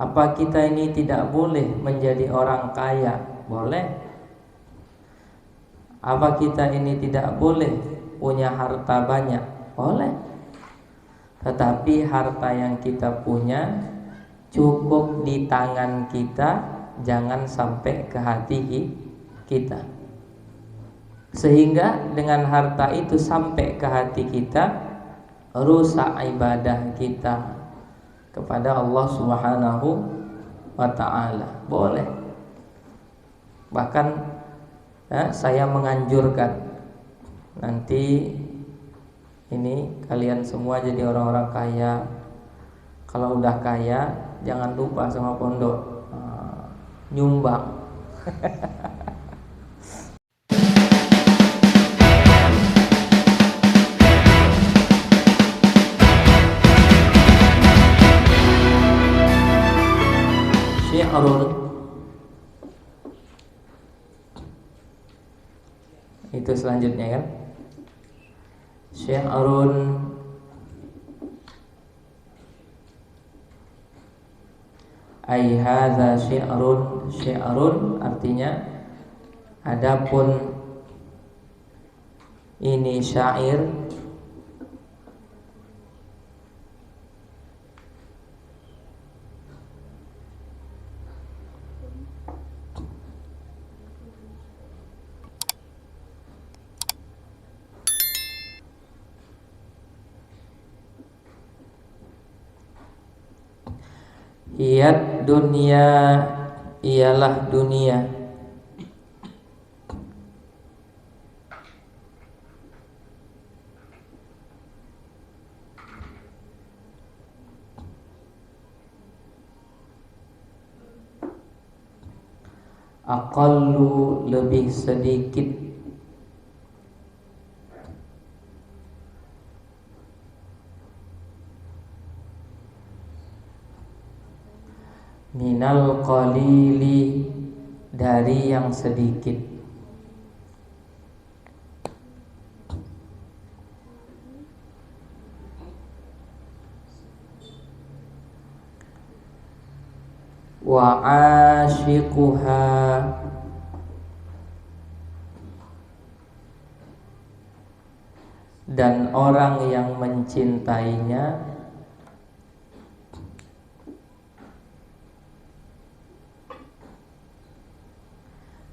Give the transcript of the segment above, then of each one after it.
Apa kita ini tidak boleh menjadi orang kaya? Boleh. Apa kita ini tidak boleh punya harta banyak? Boleh. Tetapi harta yang kita punya cukup di tangan kita, jangan sampai ke hati kita. Sehingga dengan harta itu sampai ke hati kita, rusak ibadah kita kepada Allah Subhanahu wa ta'ala. Boleh. Bahkan saya menganjurkan nanti ini kalian semua jadi orang-orang kaya. Kalau udah kaya jangan lupa sama pondok, nyumbang. Syi'run, itu selanjutnya kan. Syi'run ai hadza syi'run. Syi'run artinya adapun ini syair. Iyad dunia, ialah dunia. Aqallu, lebih sedikit. Minal qalili, dari yang sedikit. Wa ashiquha, dan orang yang mencintainya.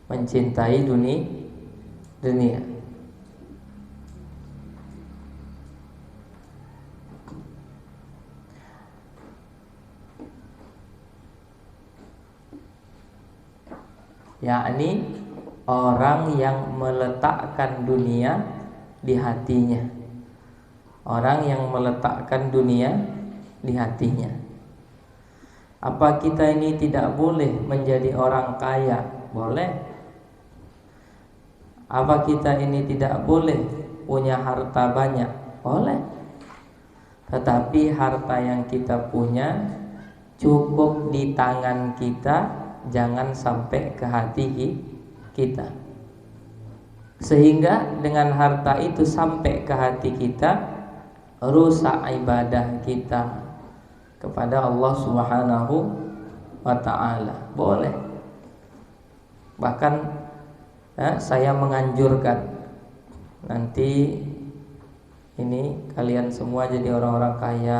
Mencintai dunia. Yakni orang yang meletakkan dunia di hatinya. Orang yang meletakkan dunia di hatinya. Apa kita ini tidak boleh menjadi orang kaya? Boleh. Apa kita ini tidak boleh punya harta banyak? Boleh. Tetapi harta yang kita punya cukup di tangan kita, jangan sampai ke hati kita. Sehingga dengan harta itu sampai ke hati kita, rusak ibadah kita kepada Allah Subhanahu wa ta'ala. Boleh. Bahkan saya menganjurkan nanti ini kalian semua jadi orang-orang kaya.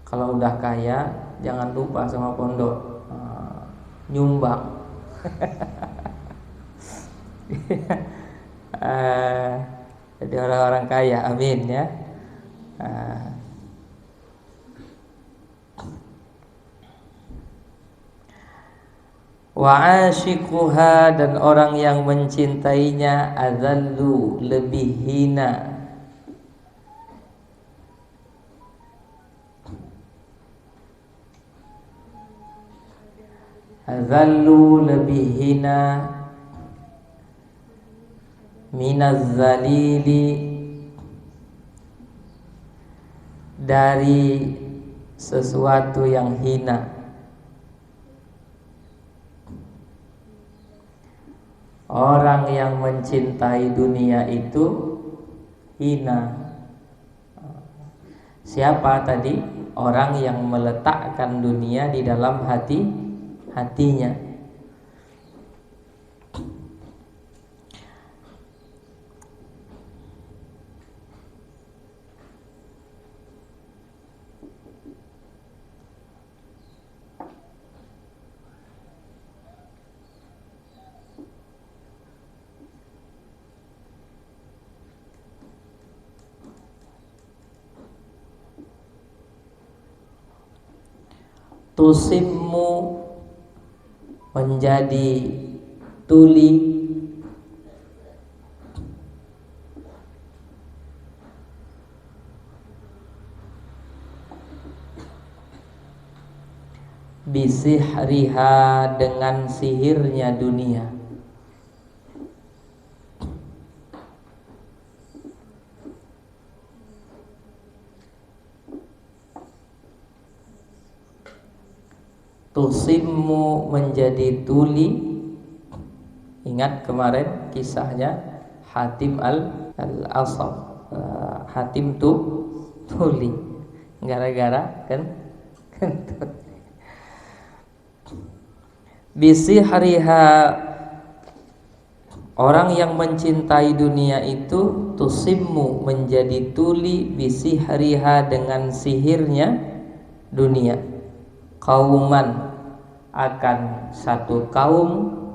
Kalau udah kaya jangan lupa sama pondok, nyumbang. Jadi orang-orang kaya, amin ya. Wa ashiquha, dan orang yang mencintainya. Adzallu, lebih hina. Adzallu, lebih hina. Minaz zalili, dari sesuatu yang hina. Orang yang mencintai dunia itu hina. Siapa tadi? orang yang meletakkan dunia di dalam hatinya. Tusimmu menjadi tuli, bisihriha dengan sihirnya dunia. Tusimmu menjadi tuli. Ingat kemarin kisahnya Hatim al-Asam. Hatim tuli. Gara-gara kan bisihriha, orang yang mencintai dunia itu tusimmu menjadi tuli bisihriha dengan sihirnya dunia. Kauman akan satu kaum,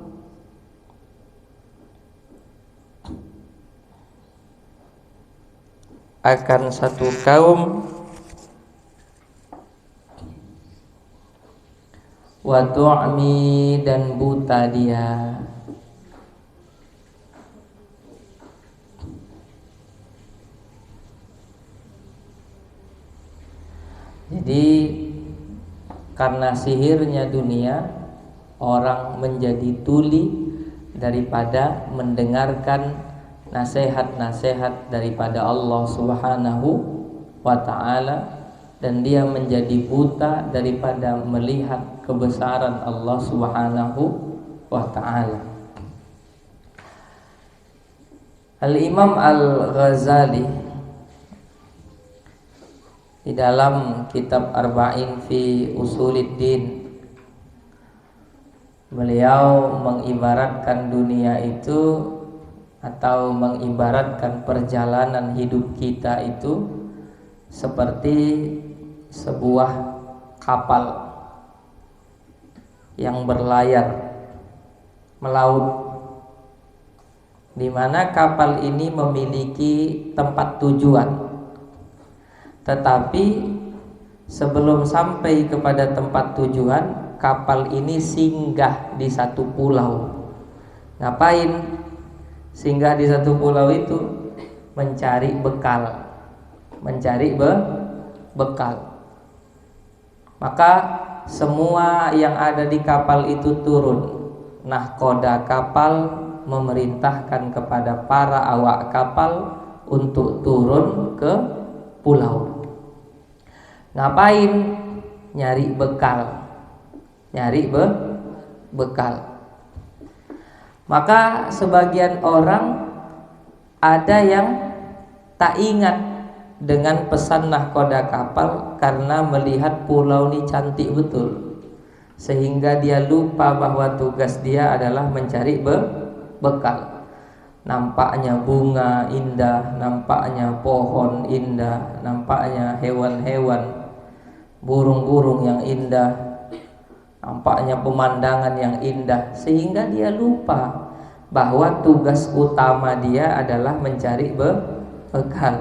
wa tu'mi dan buta dia. Jadi karena sihirnya dunia, orang menjadi tuli daripada mendengarkan nasihat-nasihat daripada Allah Subhanahu wa ta'ala, dan dia menjadi buta daripada melihat kebesaran Allah Subhanahu wa ta'ala. Al-Imam Al-Ghazali di dalam kitab Arba'in fi Usuluddin, beliau mengibaratkan dunia itu, atau mengibaratkan perjalanan hidup kita itu seperti sebuah kapal yang berlayar melaut, di mana kapal ini memiliki tempat tujuan. Tetapi sebelum sampai kepada tempat tujuan, kapal ini singgah di satu pulau. Ngapain singgah di satu pulau itu? Mencari bekal. Bekal. Maka semua yang ada di kapal itu turun. Nahkoda kapal memerintahkan kepada para awak kapal untuk turun ke pulau. Ngapain? Nyari bekal. Bekal. Maka sebagian orang ada yang tak ingat dengan pesan nahkoda kapal karena melihat pulau ini cantik betul, sehingga dia lupa bahwa tugas dia adalah mencari bekal. Nampaknya bunga indah, nampaknya pohon indah, nampaknya hewan-hewan, burung-burung yang indah, nampaknya pemandangan yang indah, sehingga dia lupa bahwa tugas utama dia adalah mencari bekal.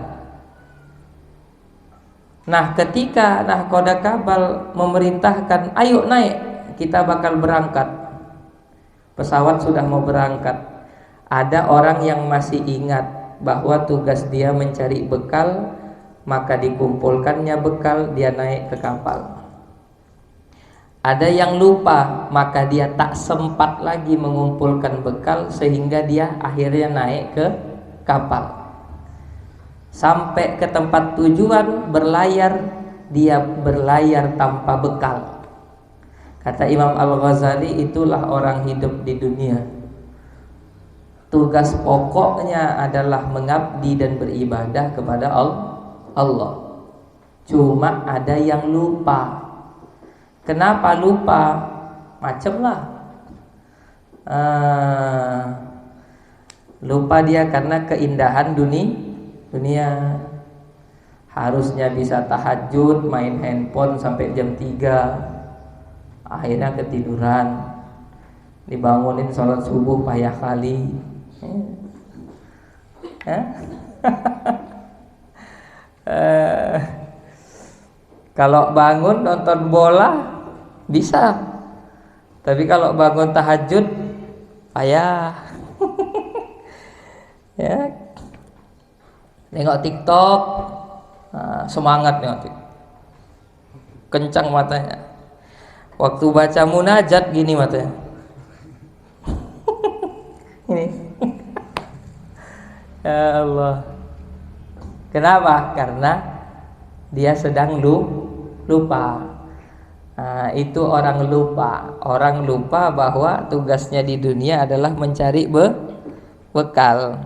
Nah, ketika nahkoda kapal memerintahkan, ayo naik, kita bakal berangkat, pesawat sudah mau berangkat, ada orang yang masih ingat bahwa tugas dia mencari bekal, maka dikumpulkannya bekal, dia naik ke kapal. Ada yang lupa, maka dia tak sempat lagi mengumpulkan bekal, sehingga dia akhirnya naik ke kapal. Sampai ke tempat tujuan, berlayar, dia berlayar tanpa bekal. Kata Imam Al-Ghazali, itulah orang hidup di dunia. Tugas pokoknya adalah mengabdi dan beribadah kepada Allah. Cuma ada yang lupa. Kenapa lupa? Macem lah. Lupa dia karena keindahan dunia. Harusnya bisa tahajud, main handphone sampai jam 3. Akhirnya ketiduran. Dibangunin sholat subuh payah kali. Kalau bangun nonton bola bisa, tapi kalau bangun tahajud payah. Ya, nengok TikTok, semangat nengok TikTok, kencang matanya. Waktu baca munajat gini matanya. Ini. Ya Allah. Kenapa? Karena dia sedang lupa. Nah, itu orang lupa. Orang lupa bahwa tugasnya di dunia adalah mencari bekal.